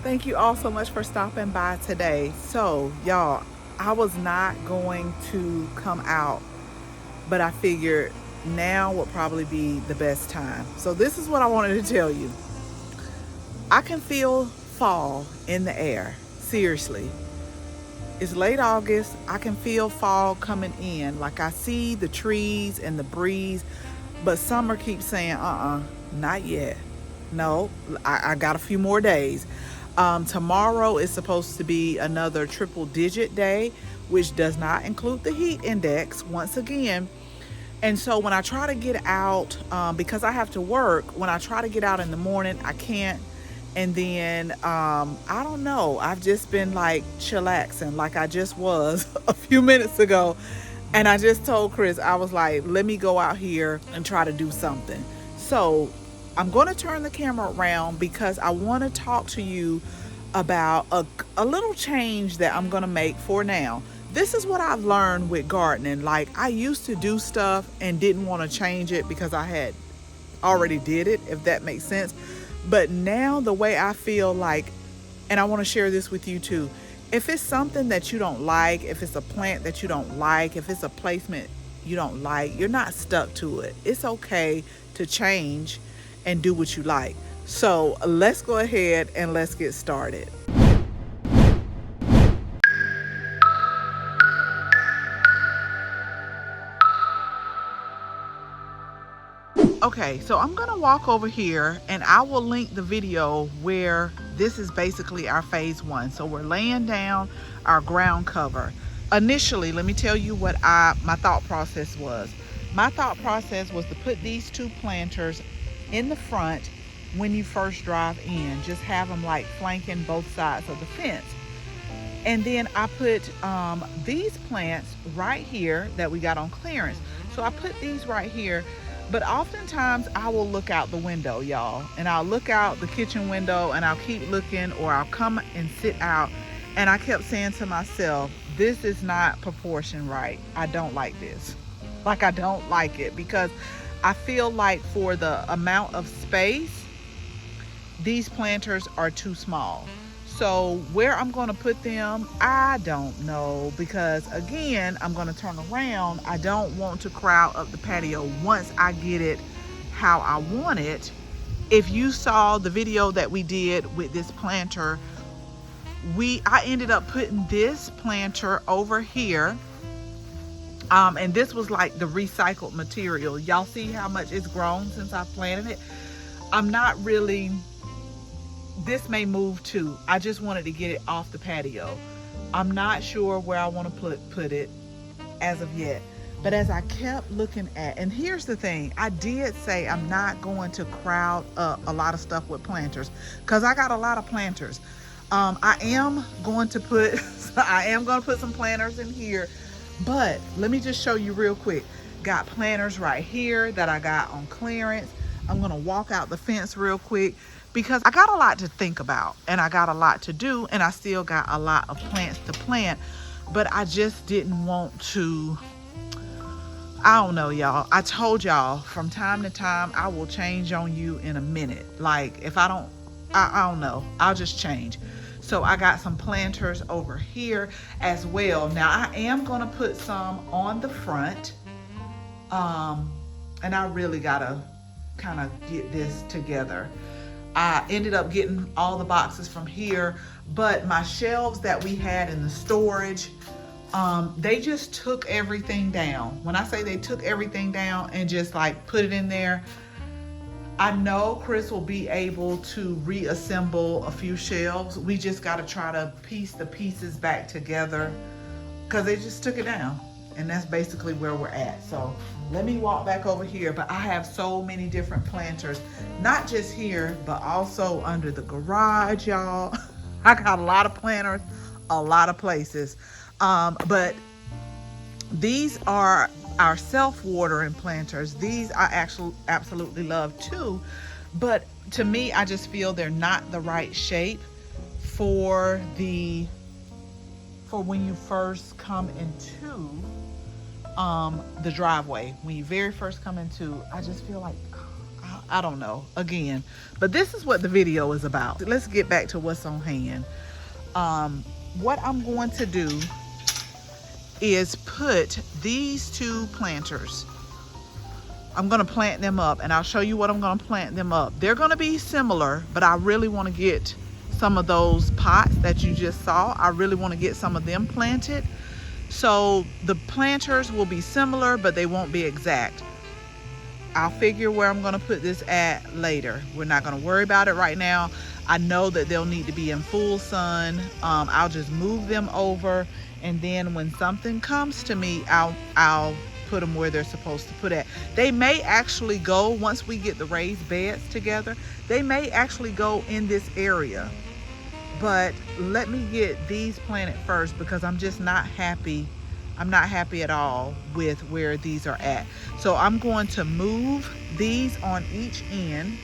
Thank you all so much for stopping by today. So, y'all, I was not going to come out, but I figured now would probably be the best time. So, this is what I wanted to tell you. I can feel fall in the air. Seriously. It's late August. I can feel fall coming in. Like I see the trees and the breeze, but summer keeps saying, not yet. No, I got a few more days. Tomorrow is supposed to be another triple digit day, which does not include the heat index once again. And so when I try to get out, because I have to work, when I try to get out in the morning, I can't. And then, I don't know, I've just been like chillaxing like I just was a few minutes ago. And I just told Chris, I was like, let me go out here and try to do something. So I'm going to turn the camera around because I want to talk to you about a little change that I'm going to make for now. This is what I've learned with gardening. Like, I used to do stuff and didn't want to change it because I had already did it, if that makes sense. But now the way I feel like, and I want to share this with you too, if it's something that you don't like, if it's a plant that you don't like, if it's a placement you don't like, you're not stuck to it. It's okay to change and do what you like. So let's go ahead and let's get started. Okay, so I'm gonna walk over here and I will link the video where this is basically our phase one. So we're laying down our ground cover. Initially, let me tell you what my thought process was. My thought process was to put these two planters in the front when you first drive in. Just have them like flanking both sides of the fence. And then I put these plants right here that we got on clearance. So I put these right here. But oftentimes I will look out the window, y'all, and I'll look out the kitchen window and I'll keep looking, or I'll come and sit out. And I kept saying to myself, this is not proportion right. I don't like this. Like, I don't like it because I feel like for the amount of space, these planters are too small. So where I'm going to put them, I don't know, because again, I'm going to turn around. I don't want to crowd up the patio once I get it how I want it. If you saw the video that we did with this planter, I ended up putting this planter over here. And this was like the recycled material. Y'all see how much it's grown since I planted it? I'm not really... This may move too. I just wanted to get it off the patio. I'm not sure where I want to put it as of yet. But as I kept looking at, and here's the thing, I did say I'm not going to crowd up a lot of stuff with planters because I got a lot of planters. I am going to put some planters in here, but let me just show you real quick. Got planters right here that I got on clearance. I'm going to walk out the fence real quick because I got a lot to think about and I got a lot to do, and I still got a lot of plants to plant, but I just didn't want to. I don't know, y'all. I told y'all from time to time I will change on you in a minute. Like, if I don't know, I'll just change. So I got some planters over here as well. Now I am going to put some on the front, and I really gotta kind of get this together. I ended up getting all the boxes from here, but my shelves that we had in the storage, they just took everything down. When I say they took everything down and just like put it in there, I know Chris will be able to reassemble a few shelves. We just got to try to piece the pieces back together because they just took it down. And that's basically where we're at. So let me walk back over here. But I have so many different planters, not just here, but also under the garage, y'all. I got a lot of planters, a lot of places. But these are our self-watering planters. These I actually absolutely love too. But to me, I just feel they're not the right shape for when you first come into the driveway. When you very first come into, I just feel like I don't know, again, but this is what the video is about. Let's get back to what's on hand. What I'm going to do is put these 2 planters, I'm going to plant them up, and I'll show you what I'm going to plant them up. They're going to be similar, but I really want to get some of those pots that you just saw. I really want to get some of them planted. So the planters will be similar, but they won't be exact. I'll figure where I'm going to put this at later. We're not going to worry about it right now. I know that they'll need to be in full sun. I'll just move them over, and then when something comes to me, I'll put them where they're supposed to put at. They may actually go, once we get the raised beds together, they may actually go in this area. But let me get these planted first, because I'm just not happy. I'm not happy at all with where these are at. So I'm going to move these on each end.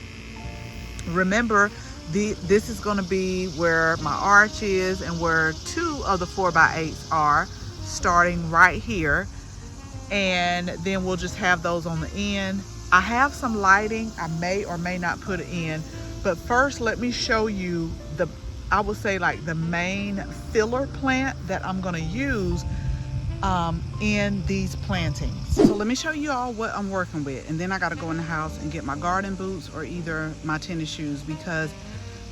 Remember, this is going to be where my arch is and where 2 of the 4x8s are, starting right here. And then we'll just have those on the end. I have some lighting. I may or may not put it in. But first, let me show you I would say like the main filler plant that I'm going to use in these plantings. So let me show you all what I'm working with, and then I got to go in the house and get my garden boots or either my tennis shoes, because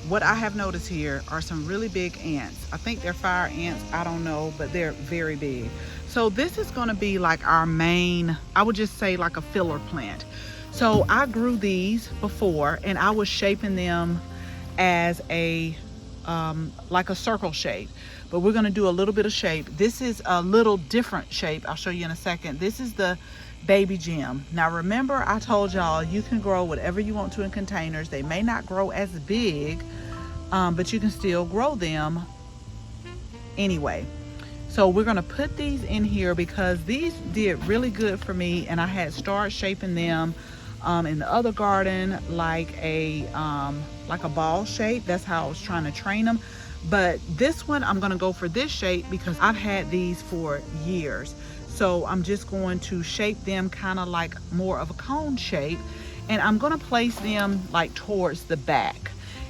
what I have noticed here are some really big ants. I think they're fire ants, I don't know, but they're very big. So this is going to be like our main, I would just say like a filler plant. So I grew these before, and I was shaping them as a like a circle shape, but we're going to do a little bit of shape. This is a little different shape. I'll show you in a second. This is the baby gem. Now remember, I told y'all you can grow whatever you want to in containers. They may not grow as big, but you can still grow them anyway. So we're going to put these in here because these did really good for me, and I had started shaping them in the other garden like a ball shape. That's how I was trying to train them. But this one, I'm going to go for this shape because I've had these for years. So I'm just going to shape them kind of like more of a cone shape, and I'm going to place them like towards the back.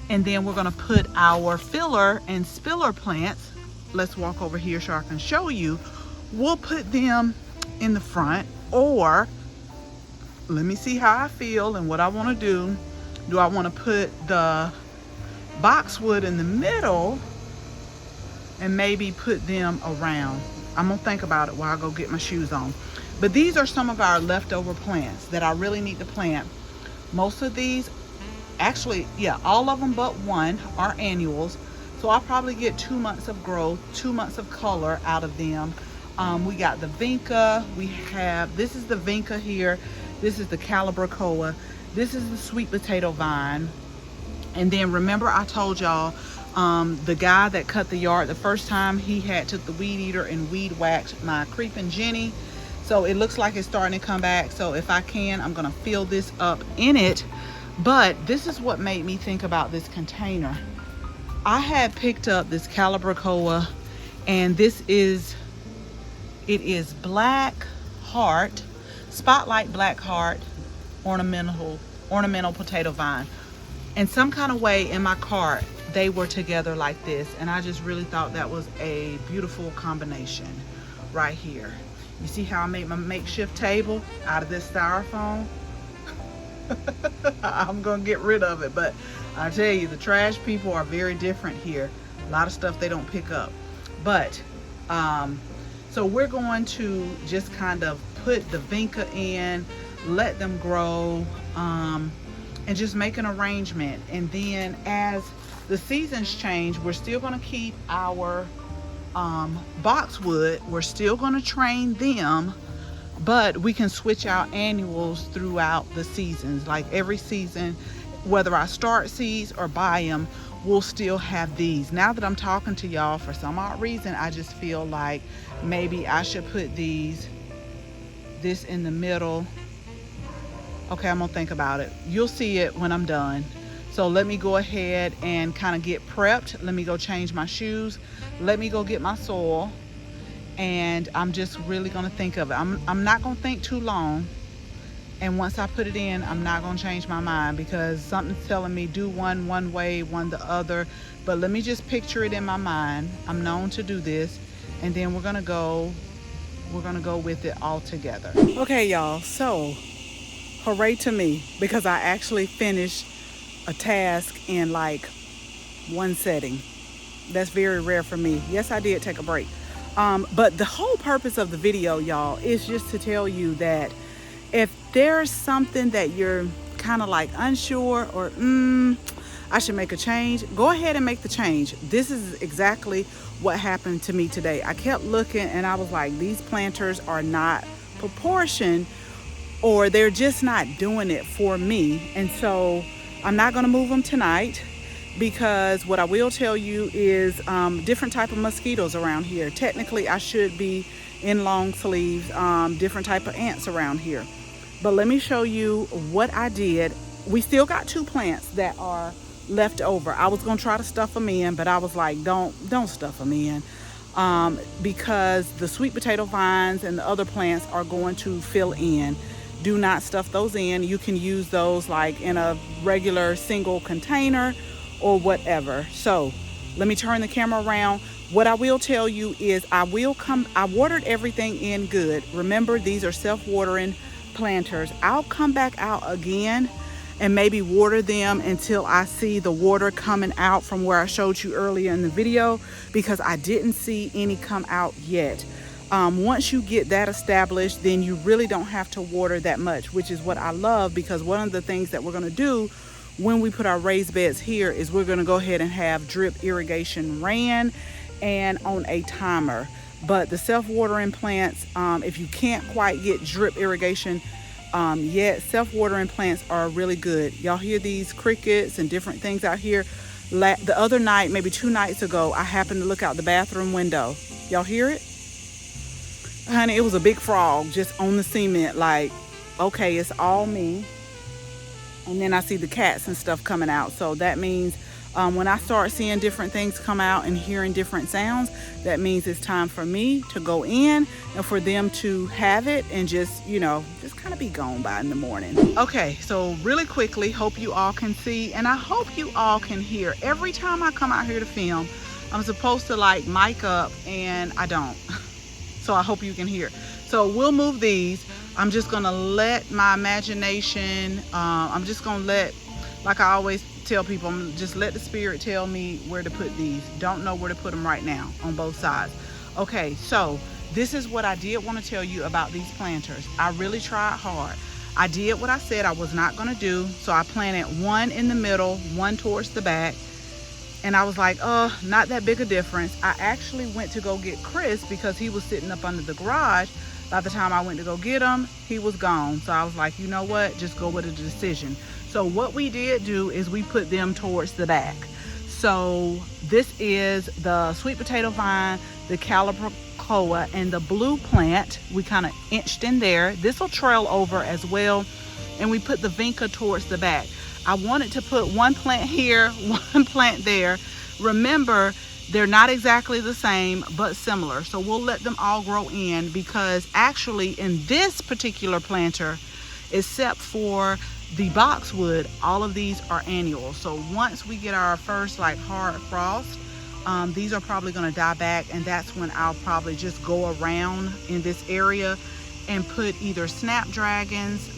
And then we're going to put our filler and spiller plants. Let's walk over here so I can show you. We'll put them in the front, or let me see how I feel and what I want to do. Do I want to put the boxwood in the middle and maybe put them around? I'm gonna think about it while I go get my shoes on. But these are some of our leftover plants that I really need to plant. Most of these, actually, yeah, all of them but one are annuals. So I'll probably get 2 months of growth, 2 months of color out of them. We got the vinca. This is the vinca here. This is the calabracoa. This is the sweet potato vine. And then remember I told y'all the guy that cut the yard the first time, he had took the weed eater and weed whacked my creeping Jenny. So it looks like it's starting to come back. So if I can, I'm gonna fill this up in it. But this is what made me think about this container. I had picked up this calabracoa, and it is black heart, spotlight black heart, ornamental potato vine. In some kind of way in my cart, they were together like this, and I just really thought that was a beautiful combination right here. You see how I made my makeshift table out of this styrofoam? I'm gonna get rid of it, but I tell you, the trash people are very different here. A lot of stuff they don't pick up. But so we're going to just kind of put the vinca in, let them grow, and just make an arrangement. And then as the seasons change, we're still going to keep our boxwood. We're still going to train them, but we can switch out annuals throughout the seasons. Like every season, whether I start seeds or buy them, we'll still have these. Now that I'm talking to y'all, for some odd reason, I just feel like maybe I should put this in the middle. Okay, I'm gonna think about it. You'll see it when I'm done. So let me go ahead and kind of get prepped. Let me go change my shoes. Let me go get my soil. And I'm just really gonna think of it. I'm not gonna think too long. And once I put it in, I'm not gonna change my mind because something's telling me do one way, one the other. But let me just picture it in my mind. I'm known to do this, and then we're gonna go with it all together. Okay, y'all, so hooray to me, because I actually finished a task in like one setting. That's very rare for me. Yes, I did take a break. But the whole purpose of the video, y'all, is just to tell you that if there's something that you're kind of like unsure or I should make a change, go ahead and make the change. This is exactly what happened to me today. I kept looking and I was like, these planters are not proportioned, or they're just not doing it for me. And so I'm not going to move them tonight, because what I will tell you is different type of mosquitoes around here. Technically I should be in long sleeves, different type of ants around here. But let me show you what I did. We still got 2 plants that are left over. I was gonna try to stuff them in, but I was like, don't stuff them in, because the sweet potato vines and the other plants are going to fill in. Do not stuff those in. You can use those like in a regular single container or whatever. So let me turn the camera around. What I will tell you is I watered everything in good. Remember, these are self-watering planters. I'll come back out again and maybe water them until I see the water coming out from where I showed you earlier in the video, because I didn't see any come out yet. Once you get that established, then you really don't have to water that much, which is what I love, because one of the things that we're going to do when we put our raised beds here is we're going to go ahead and have drip irrigation ran and on a timer. But the self-watering plants, if you can't quite get drip irrigation yet, self-watering plants are really good. Y'all hear these crickets and different things out here? The other night, maybe 2 nights ago, I happened to look out the bathroom window. Y'all hear it? Honey, it was a big frog just on the cement. Like, okay, it's all me. And then I see the cats and stuff coming out. So that means when I start seeing different things come out and hearing different sounds, that means it's time for me to go in and for them to have it and just kind of be gone by in the morning. Okay, so really quickly, hope you all can see, and I hope you all can hear. Every time I come out here to film, I'm supposed to like mic up and I don't. So I hope you can hear. So we'll move these. I'm just gonna let my imagination, I'm just gonna let, like I always tell people, just let the spirit tell me where to put these. Don't know where to put them right now on both sides. Okay, so this is what I did want to tell you about these planters. I really tried hard. I did what I said I was not gonna do. So I planted one in the middle, one towards the back. And I was like, not that big a difference. I actually went to go get Chris because he was sitting up under the garage. By the time I went to go get him, he was gone. So I was like, you know what? Just go with a decision. So what we did do is we put them towards the back. So this is the sweet potato vine, the calibrachoa, and the blue plant. We kind of inched in there. This will trail over as well. And we put the vinca towards the back. I wanted to put one plant here, one plant there. Remember, they're not exactly the same, but similar. So we'll let them all grow in, because actually in this particular planter, except for the boxwood, all of these are annual. So once we get our first like hard frost, these are probably gonna die back, and that's when I'll probably just go around in this area and put either snapdragons,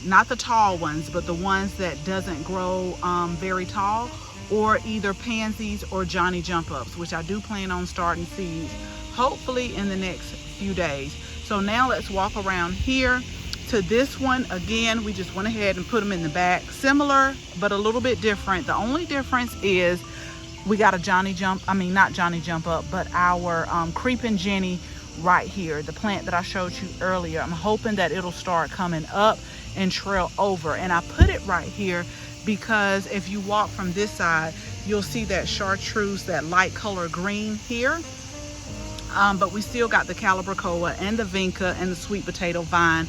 not the tall ones, but the ones that doesn't grow very tall, or either pansies or Johnny jump ups, which I do plan on starting seeds hopefully in the next few days. So now let's walk around here to this one. Again, we just went ahead and put them in the back. Similar, but a little bit different. The only difference is we got a not Johnny jump up, but our creeping Jenny right here, the plant that I showed you earlier. I'm hoping that it'll start coming up and trail over. And I put it right here because if you walk from this side, you'll see that chartreuse, that light color green here. But we still got the calibrachoa and the vinca and the sweet potato vine.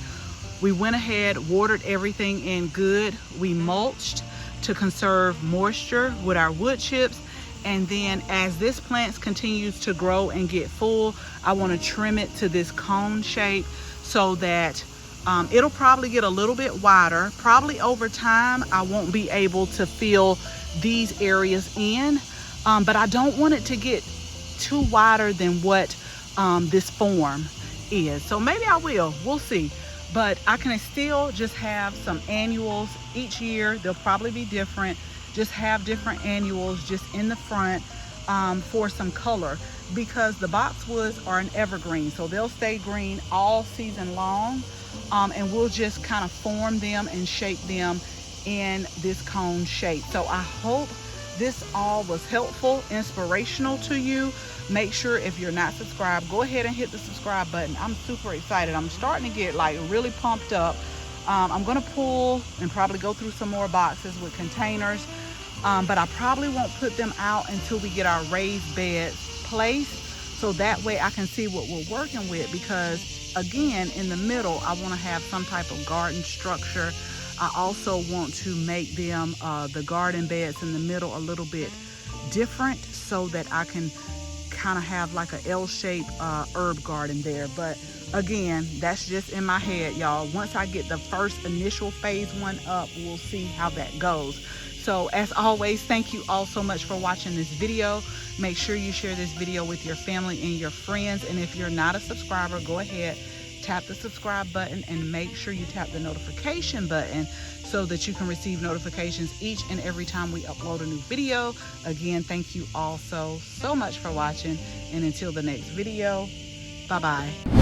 We went ahead, watered everything in good. We mulched to conserve moisture with our wood chips. And then as this plant continues to grow and get full, I want to trim it to this cone shape so that It'll probably get a little bit wider. Probably over time, I won't be able to fill these areas in, but I don't want it to get too wider than what this form is. So maybe I will, we'll see. But I can still just have some annuals each year. They'll probably be different. Just have different annuals just in the front for some color, because the boxwoods are an evergreen, so they'll stay green all season long. And we'll just kind of form them and shape them in this cone shape. So I hope this all was helpful, inspirational to you. Make sure, if you're not subscribed, go ahead and hit the subscribe button. I'm super excited. I'm starting to get like really pumped up. I'm gonna pull and probably go through some more boxes with containers, but I probably won't put them out until we get our raised beds placed, so that way I can see what we're working with. Because again, in the middle, I want to have some type of garden structure. I also want to make them, the garden beds in the middle, a little bit different, so that I can kind of have like a L-shaped herb garden there. But again, that's just in my head, y'all. Once I get the first initial phase 1 up, we'll see how that goes. So as always, thank you all so much for watching this video. Make sure you share this video with your family and your friends. And if you're not a subscriber, go ahead, tap the subscribe button, and make sure you tap the notification button so that you can receive notifications each and every time we upload a new video. Again, thank you all so much for watching, and until the next video, bye-bye.